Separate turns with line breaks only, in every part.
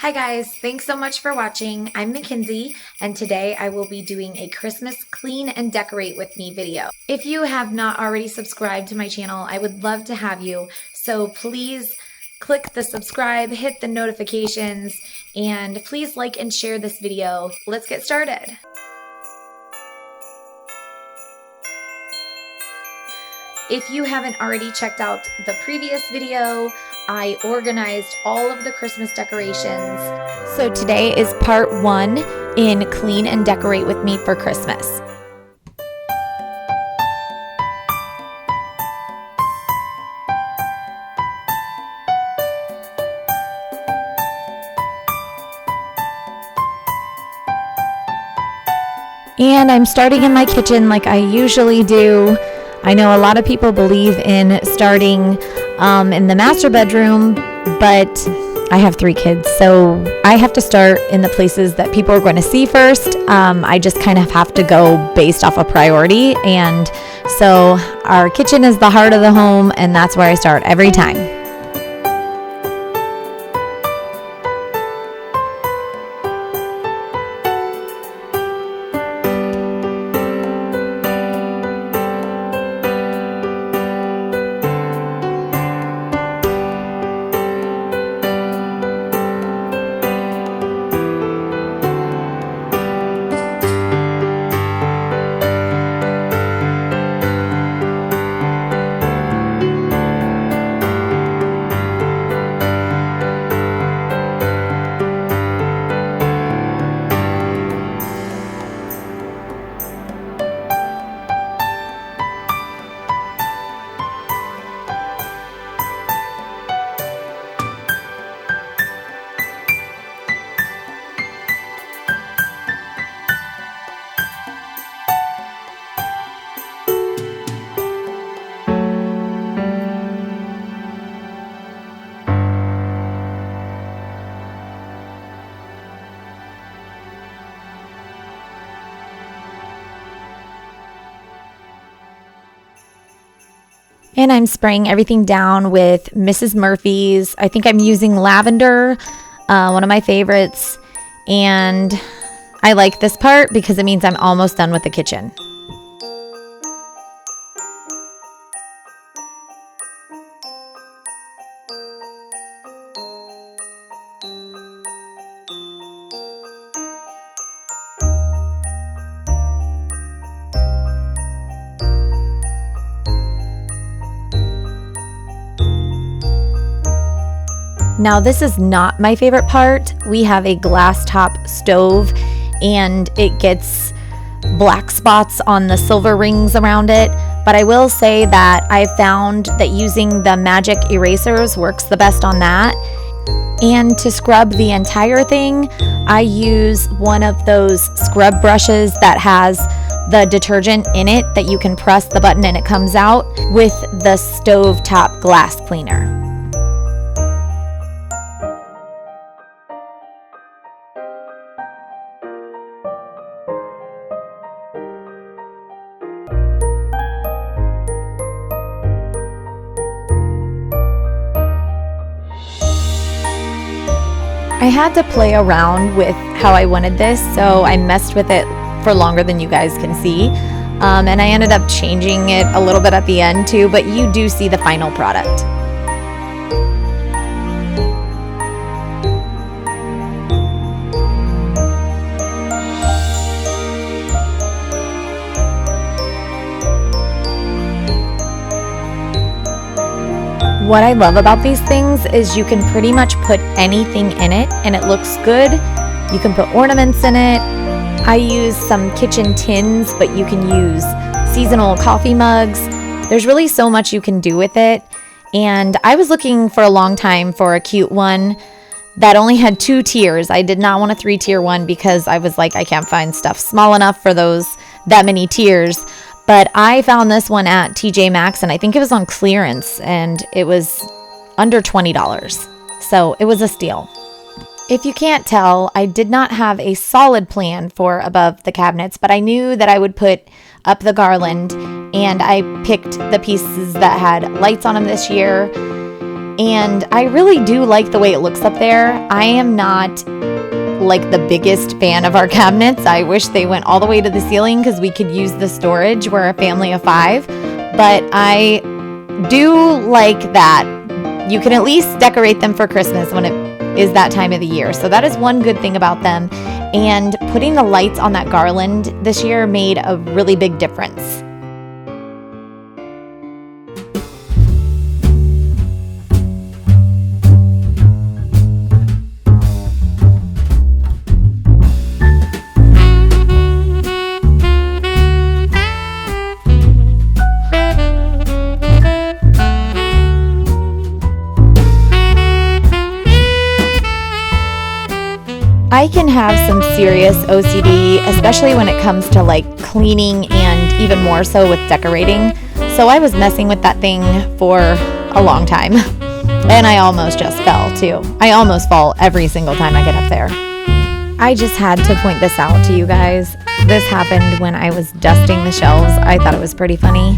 Hi guys, thanks so much for watching. I'm McKenzie, and today I will be doing a Christmas clean and decorate with me video. If you have not already subscribed to my channel, I would love to have you, so please click the subscribe, hit the notifications, and please like and share this video. Let's get started. If you haven't already checked out the previous video, I organized all of the Christmas decorations. So today is part 1 in Clean and Decorate with Me for Christmas. And I'm starting in my kitchen like I usually do. I know a lot of people believe in starting in the master bedroom, but I have 3 kids, so I have to start in the places that people are going to see first. I just kind of have to go based off a priority, and so our kitchen is the heart of the home, and that's where I start every time. And I'm spraying everything down with Mrs. Murphy's. I think I'm using Lavender, one of my favorites. And I like this part because it means I'm almost done with the kitchen. Now this is not my favorite part. We have a glass top stove and it gets black spots on the silver rings around it. But I will say that I found that using the magic erasers works the best on that. And to scrub the entire thing, I use one of those scrub brushes that has the detergent in it that you can press the button and it comes out with the stovetop glass cleaner. I had to play around with how I wanted this, so I messed with it for longer than you guys can see. And I ended up changing it a little bit at the end too, but you do see the final product. What I love about these things is you can pretty much put anything in it and it looks good. You can put ornaments in it. I use some kitchen tins, but you can use seasonal coffee mugs. There's really so much you can do with it. And I was looking for a long time for a cute one that only had 2 tiers. I did not want a 3-tier one because I was like, I can't find stuff small enough for that many tiers. But I found this one at TJ Maxx, and I think it was on clearance, and it was under $20. So it was a steal. If you can't tell, I did not have a solid plan for above the cabinets, but I knew that I would put up the garland, and I picked the pieces that had lights on them this year. And I really do like the way it looks up there. I am not like the biggest fan of our cabinets. I wish they went all the way to the ceiling because we could use the storage. We're a family of 5, but I do like that you can at least decorate them for Christmas when it is that time of the year. So that is one good thing about them. And putting the lights on that garland this year made a really big difference. I can have some serious OCD, especially when it comes to like cleaning and even more so with decorating. So I was messing with that thing for a long time and I almost just fell too. I almost fall every single time I get up there. I just had to point this out to you guys. This happened when I was dusting the shelves. I thought it was pretty funny.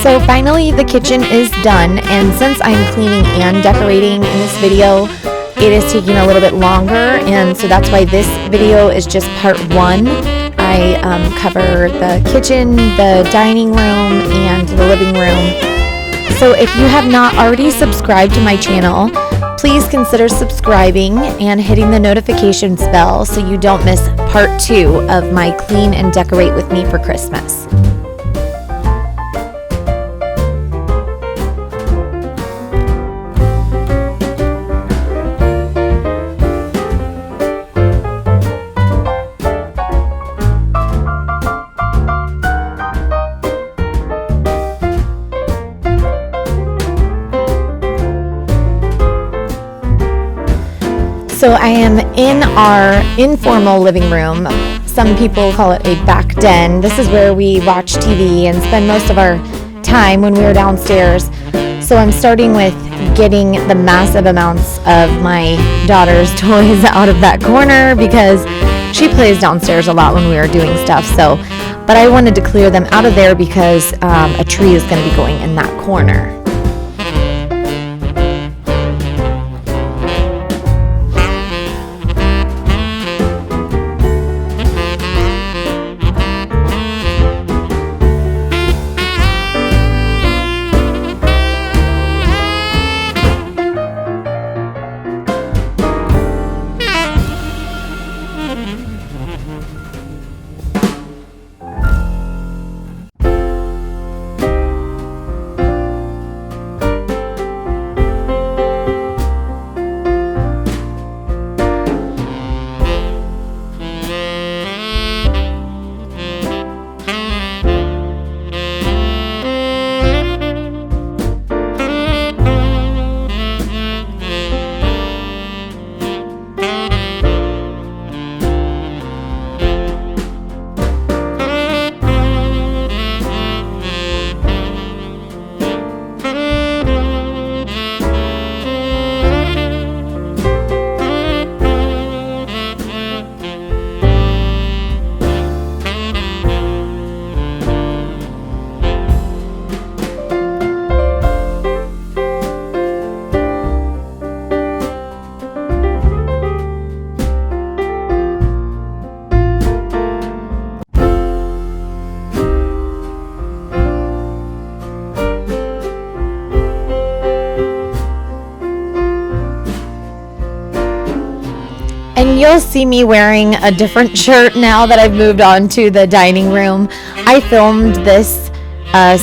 So finally the kitchen is done, and since I'm cleaning and decorating in this video, it is taking a little bit longer, and so that's why this video is just part 1. I cover the kitchen, the dining room, and the living room. So if you have not already subscribed to my channel, please consider subscribing and hitting the notifications bell so you don't miss part 2 of my clean and decorate with me for Christmas. So I am in our informal living room. Some people call it a back den. This is where we watch TV and spend most of our time when we were downstairs. So I'm starting with getting the massive amounts of my daughter's toys out of that corner because she plays downstairs a lot when we are doing stuff. So, but I wanted to clear them out of there because a tree is going to be going in that corner. And you'll see me wearing a different shirt now that I've moved on to the dining room. I filmed this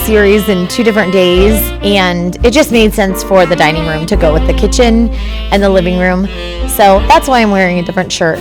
series in 2 different days, and it just made sense for the dining room to go with the kitchen and the living room. So that's why I'm wearing a different shirt.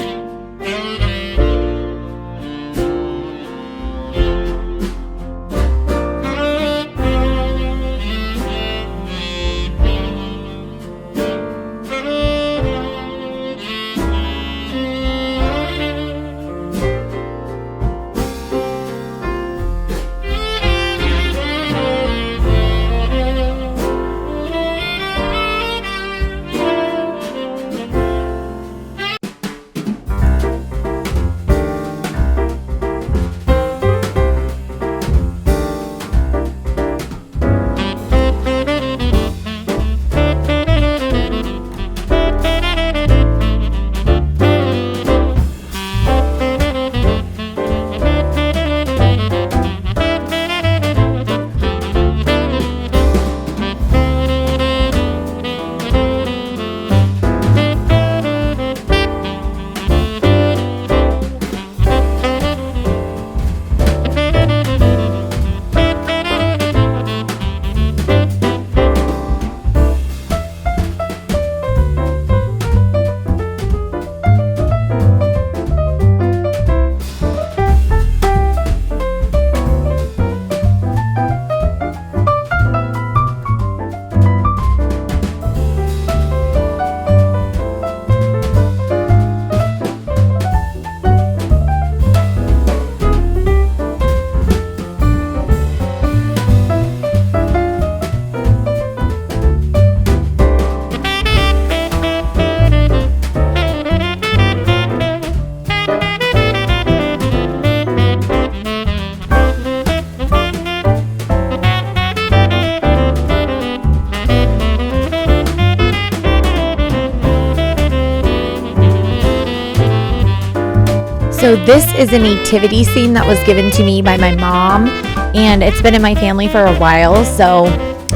So this is a nativity scene that was given to me by my mom, and it's been in my family for a while, so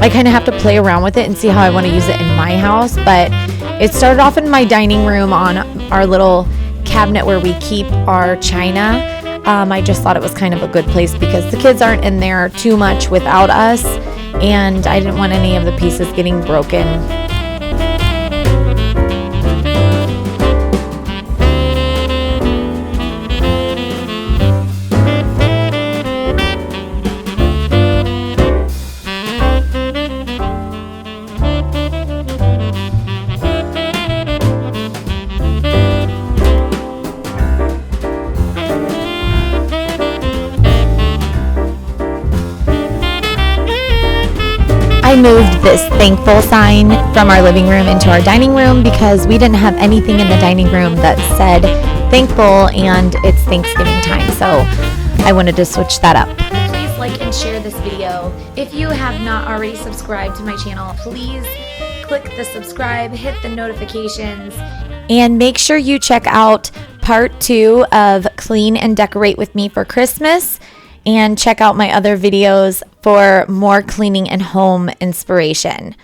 I kind of have to play around with it and see how I want to use it in my house. But it started off in my dining room on our little cabinet where we keep our china. I just thought it was kind of a good place because the kids aren't in there too much without us, and I didn't want any of the pieces getting broken. this thankful sign from our living room into our dining room because we didn't have anything in the dining room that said thankful, and it's Thanksgiving time, so I wanted to switch that up. Please like and share this video. If you have not already subscribed to my channel, please click the subscribe, hit the notifications, and make sure you check out part 2 of Clean and Decorate with me for Christmas, and check out my other videos for more cleaning and home inspiration.